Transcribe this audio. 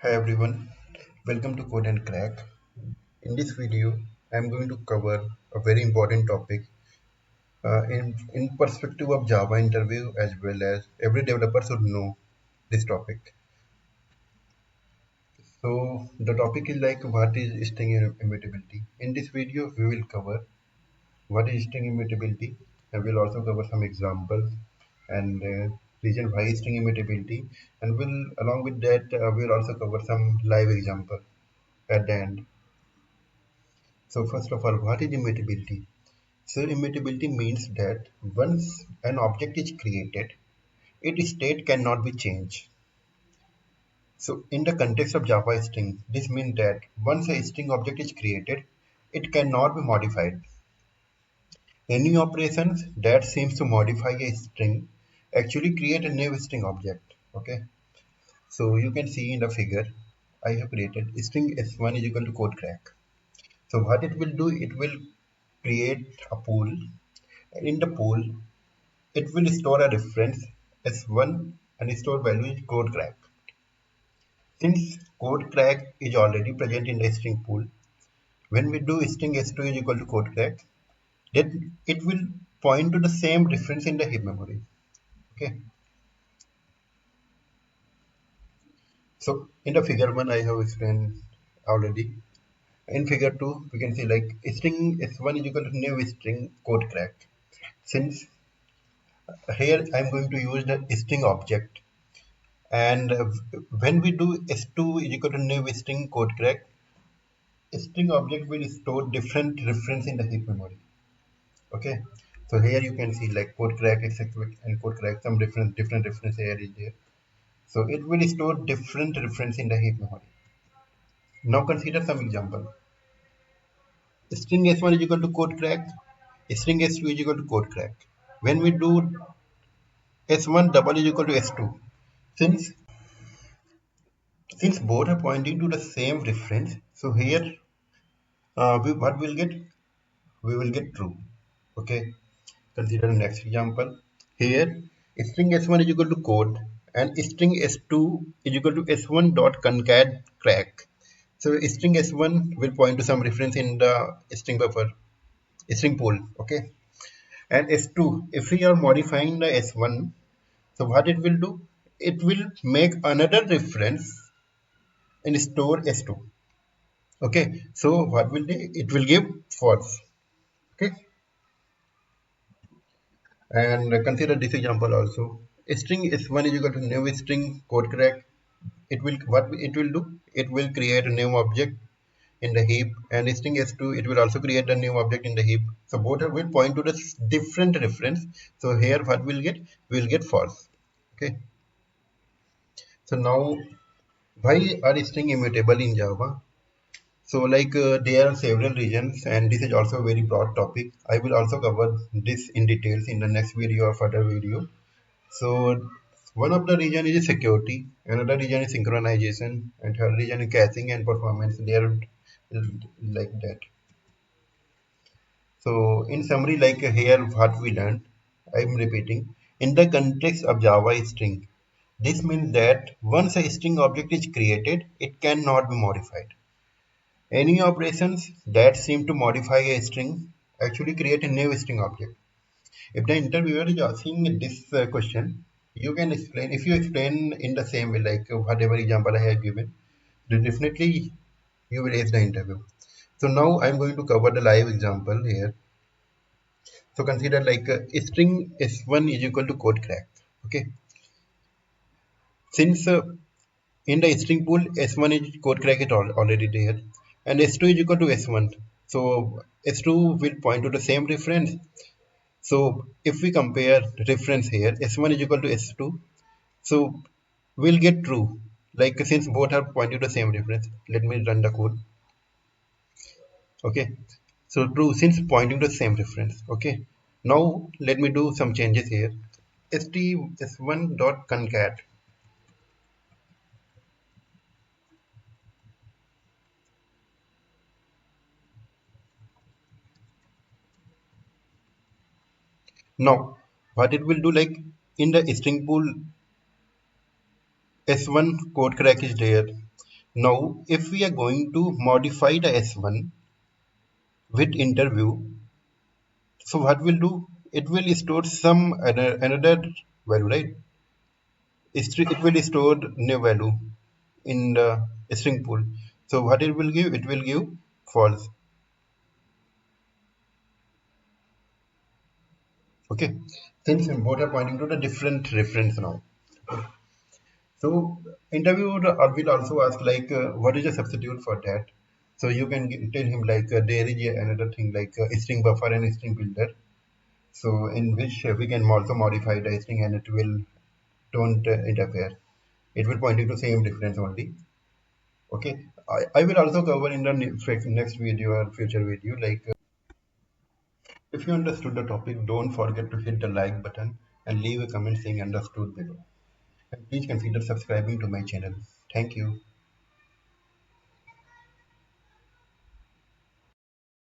Hi everyone, welcome to Code and Crack. In this video, I am going to cover a very important topic in perspective of Java interview as well as every developer should know this topic. So the topic is like what is string immutability. In this video, we will cover what is string immutability and we'll also cover some examples and reason why string immutability, and we'll along with that we'll also cover some live example at the end. So first of all, what is immutability? So immutability means that once an object is created, its state cannot be changed. So in the context of Java string, this means that once a string object is created, it cannot be modified. Any operations that seems to modify a string actually create a new string object. Okay. So you can see in the figure, I have created string s1 is equal to code crack. So what it will do, it will create a pool. In the pool, it will store a reference s1 and store value is code crack. Since code crack is already present in the string pool, when we do string s2 is equal to code crack, then it will point to the same reference in the heap memory. Okay. So in the figure 1 I have explained already. In figure 2 we can see like string s1 is equal to new string code crack. Since here I am going to use the string object, and when we do s2 is equal to new string code crack, string object will store different reference in the heap memory. Okay, so here you can see like code crack etc and code crack, some different reference here is there. So it will store different reference in the heap memory. Now consider some example. String s1 is equal to code crack, string s2 is equal to code crack. When we do s1 double is equal to s2, since both are pointing to the same reference, so here what we'll get, we will get true. Okay, consider the next example. Here string s1 is equal to code and string s2 is equal to s1 dot concat crack. So string s1 will point to some reference in the string buffer, string pool. Okay, and s2, if we are modifying the s1, so what it will do, it will make another reference and store s2. Okay, so what will it will give false. Okay, and consider this example also. String s1 is equal to new string code crack. It will, what it will do, it will create a new object in the heap, and string s2 it will also create a new object in the heap. So both will point to the different reference. So here what we'll get, we'll get false. Okay, so now why are string immutable in Java? So like there are several reasons, and this is also a very broad topic. I will also cover this in details in the next video or further video. So one of the reason is security, another reason is synchronization, and third reason is caching and performance. They are like that. So in summary, like here what we learned, I'm repeating. In the context of Java string, this means that once a string object is created, it cannot be modified. Any operations that seem to modify a string actually create a new string object. If the interviewer is asking this question, you can explain. If you explain in the same way, like whatever example I have given, then definitely you will ace the interview. So now I'm going to cover the live example here. So consider like string s1 is equal to code crack. Okay, since in the string pool s1 is code crack is already there, and s2 is equal to s1. So s2 will point to the same reference. So if we compare reference here, s1 is equal to s2, so we'll get true. Like since both are pointing to the same reference, let me run the code. Okay, so true since pointing to the same reference. Okay, now let me do some changes here. st1 dot concat. Now what it will do, like in the string pool s1 code crack is there, Now, if we are going to modify the S1 with interview, so what will do? It will store some another value, right? It will store new value in the string pool. So what it will give? It will give false. Okay. Since both are pointing to the different reference now. So interviewer will also ask like what is a substitute for that. So you can tell him like there is another thing like string buffer and string builder. So in which we can also modify the string and it will don't interfere. It will point you to same difference only. Okay. I will also cover in the next video or future video like if you understood the topic, don't forget to hit the like button and leave a comment saying understood below. And please consider subscribing to my channel. Thank you.